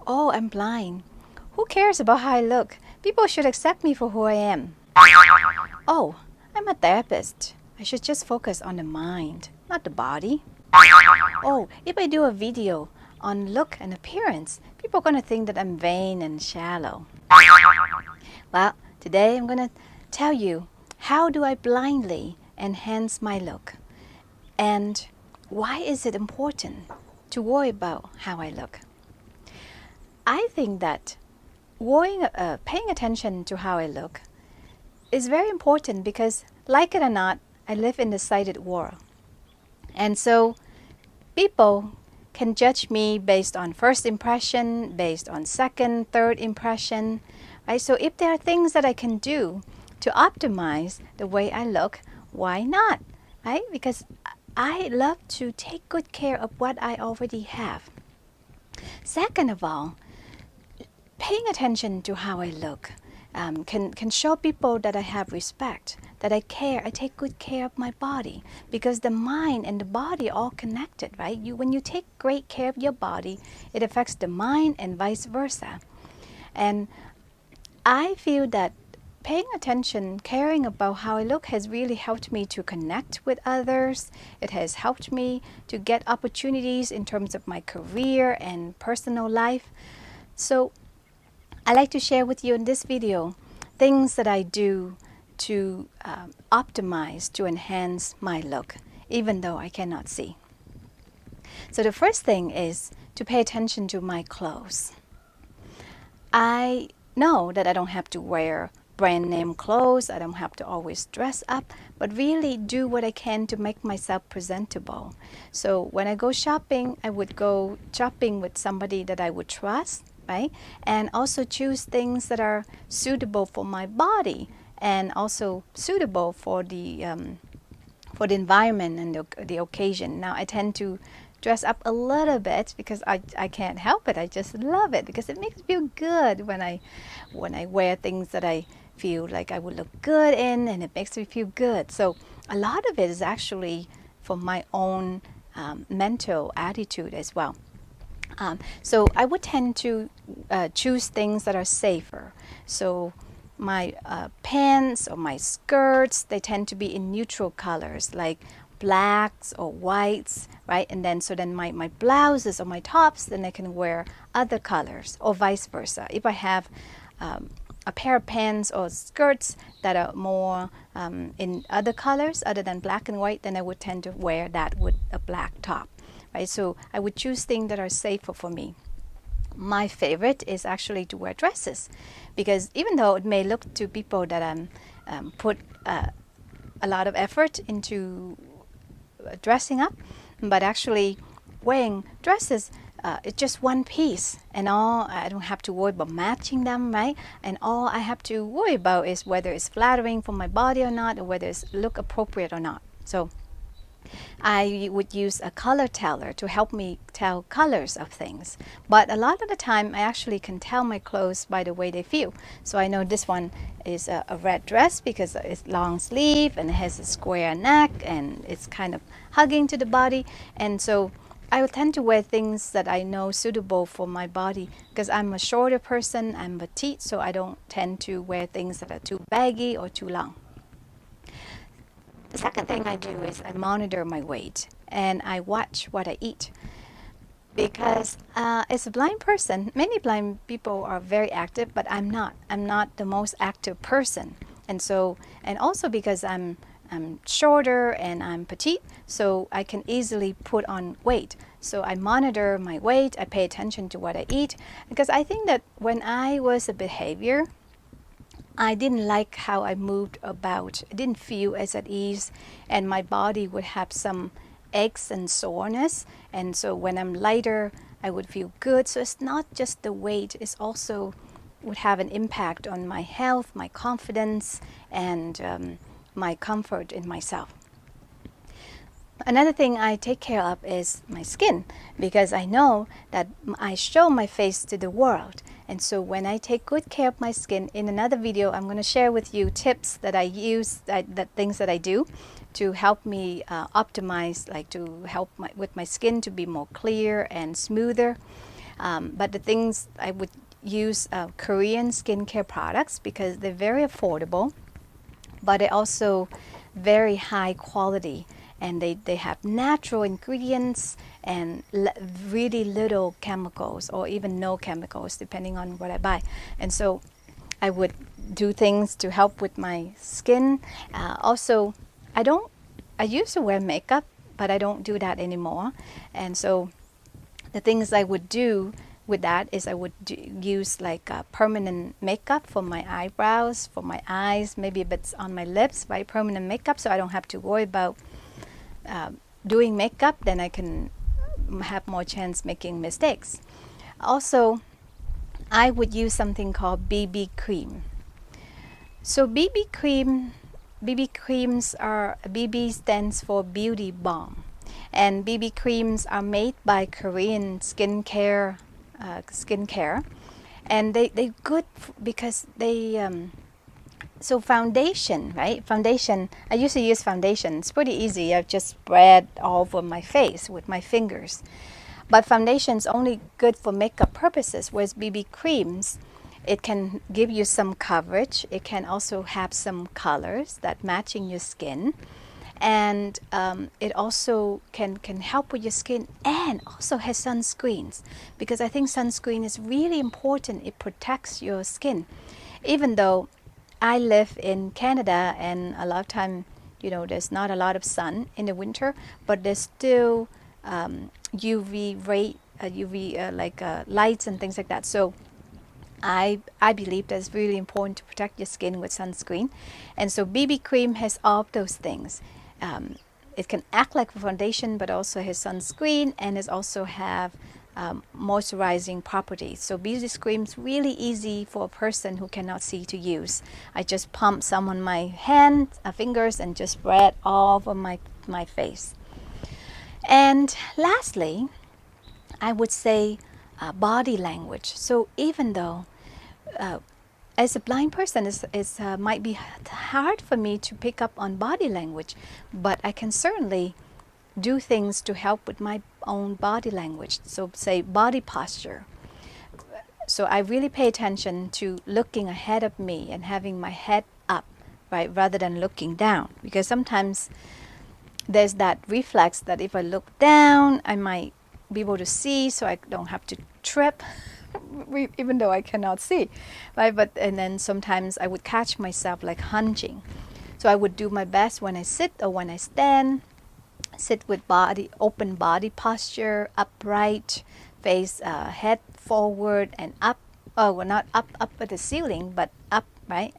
Oh, I'm blind. Who cares about how I look? People should accept me for who I am. Oh, I'm a therapist. I should just focus on the mind, not the body. Oh, if I do a video on look and appearance, people are going to think that I'm vain and shallow. Well, today I'm going to tell you how do I blindly enhance my look and why is it important to worry about how I look. I think that paying attention to how I look is very important because, like it or not, I live in the sighted world. And so people can judge me based on first impression, based on second, third impression, right? So if there are things that I can do to optimize the way I look, why not, right? Because I love to take good care of what I already have. Second of all, paying attention to how I look can show people that I have respect, that I care, I take good care of my body, because the mind and the body are all connected, right? When you take great care of your body, it affects the mind and vice versa. And I feel that paying attention, caring about how I look has really helped me to connect with others. It has helped me to get opportunities in terms of my career and personal life. So I'd like to share with you in this video things that I do to optimize, to enhance my look, even though I cannot see. So the first thing is to pay attention to my clothes. I know that I don't have to wear brand name clothes, I don't have to always dress up, but really do what I can to make myself presentable. So when I go shopping, I would go shopping with somebody that I would trust, right? And also choose things that are suitable for my body and also suitable for the environment and the occasion. Now I tend to dress up a little bit because I can't help it. I just love it because it makes me feel good when I wear things that I feel like I would look good in, and it makes me feel good. So a lot of it is actually for my own mental attitude as well. So I would tend to choose things that are safer. So my pants or my skirts, they tend to be in neutral colors like blacks or whites, right? And then my blouses or my tops, then I can wear other colors, or vice versa. If I have a pair of pants or skirts that are more in other colors other than black and white, then I would tend to wear that with a black top. Right, so I would choose things that are safer for me. My favorite is actually to wear dresses, because even though it may look to people that I'm put a lot of effort into dressing up, but actually wearing dresses, it's just one piece, and I don't have to worry about matching them, right? And all I have to worry about is whether it's flattering for my body or not, or whether it's look appropriate or not. So I would use a color teller to help me tell colors of things. But a lot of the time, I actually can tell my clothes by the way they feel. So I know this one is a red dress because it's long sleeve and it has a square neck and it's kind of hugging to the body. And so I would tend to wear things that I know suitable for my body, because I'm a shorter person, I'm petite, so I don't tend to wear things that are too baggy or too long. The second thing I do is I monitor my weight and I watch what I eat, because as a blind person, many blind people are very active, but I'm not. I'm not the most active person, and also because I'm shorter and I'm petite, so I can easily put on weight. So I monitor my weight, I pay attention to what I eat, because I think that when I was a behavior, I didn't like how I moved about. I didn't feel as at ease, and my body would have some aches and soreness. And so when I'm lighter, I would feel good. So it's not just the weight, it's also would have an impact on my health, my confidence, and my comfort in myself. Another thing I take care of is my skin, because I know that I show my face to the world, And so when I take good care of my skin, in another video I'm going to share with you tips that I use, that things that I do to help me optimize, like to help with my skin to be more clear and smoother. But the things I would use Korean skincare products because they're very affordable, but they're also very high quality, and they have natural ingredients and really little chemicals, or even no chemicals depending on what I buy. And so I would do things to help with my skin. Also, I used to wear makeup, but I don't do that anymore. And so the things I would do with that is I would use like permanent makeup for my eyebrows, for my eyes, maybe a bit on my lips, right? Permanent makeup, so I don't have to worry about doing makeup. Then I can have more chance making mistakes. Also, I would use something called BB cream. So BB creams are, BB stands for beauty balm, and BB creams are made by Korean skincare, and they're good because they so foundation, right? Foundation, I used to use foundation. It's pretty easy. I just spread all over my face with my fingers. But foundation is only good for makeup purposes, whereas BB creams, it can give you some coverage. It can also have some colors that matching your skin. And it also can help with your skin, and also has sunscreens, because I think sunscreen is really important. It protects your skin. Even though I live in Canada, and a lot of time, you know, there's not a lot of sun in the winter, but there's still UV ray, lights and things like that. So I believe that it's really important to protect your skin with sunscreen. And so BB cream has all of those things. It can act like a foundation, but also has sunscreen, and it also have moisturizing properties. So BB cream is really easy for a person who cannot see to use. I just pump some on my hands, fingers, and just spread all over my face. And lastly, I would say body language. So even though as a blind person, it might be hard for me to pick up on body language, but I can certainly do things to help with my own body language. So say body posture. So I really pay attention to looking ahead of me and having my head up, right, rather than looking down, because sometimes there's that reflex that if I look down, I might be able to see, so I don't have to trip, even though I cannot see, right? But and then sometimes I would catch myself like hunching. So I would do my best when I sit or when I stand, sit with open body posture, upright, face head forward and up. Oh, well, not up at the ceiling, but up, right?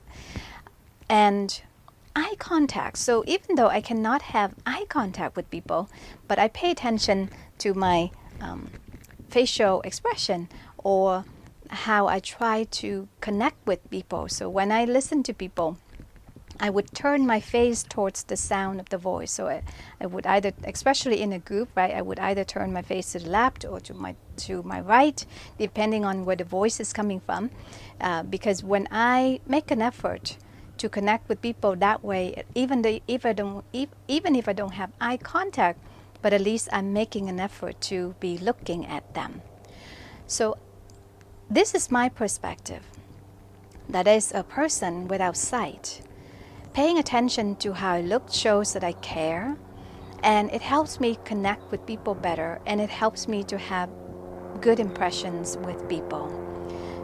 And eye contact. So even though I cannot have eye contact with people, but I pay attention to my facial expression, or how I try to connect with people. So when I listen to people, I would turn my face towards the sound of the voice. So I would either, especially in a group, right, I would either turn my face to the left or to my right, depending on where the voice is coming from. Because when I make an effort to connect with people that way, even if I don't have eye contact, but at least I'm making an effort to be looking at them. So this is my perspective. That is a person without sight. Paying attention to how I look shows that I care, and it helps me connect with people better, and it helps me to have good impressions with people.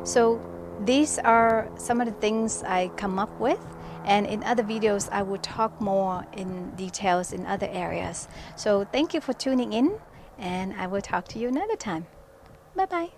So these are some of the things I come up with, and in other videos I will talk more in details in other areas. So thank you for tuning in, and I will talk to you another time. Bye bye.